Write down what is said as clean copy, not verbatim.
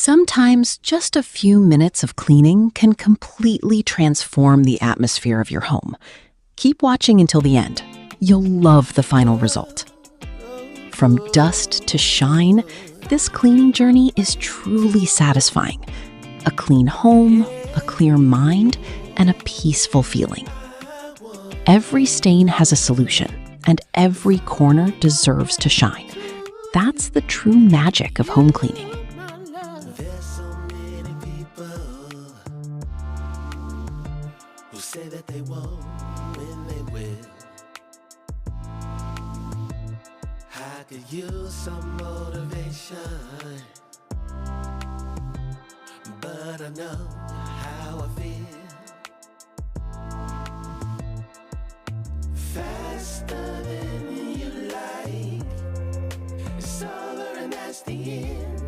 Sometimes just a few minutes of cleaning can completely transform the atmosphere of your home. Keep watching until the end. You'll love the final result. From dust to shine, this cleaning journey is truly satisfying. A clean home, a clear mind, and a peaceful feeling. Every stain has a solution, and every corner deserves to shine. That's the true magic of home cleaning. There's so many people who say that they won't when they will. I could use some motivation, but I know how I feel. Faster than you like, it's over and that's the end.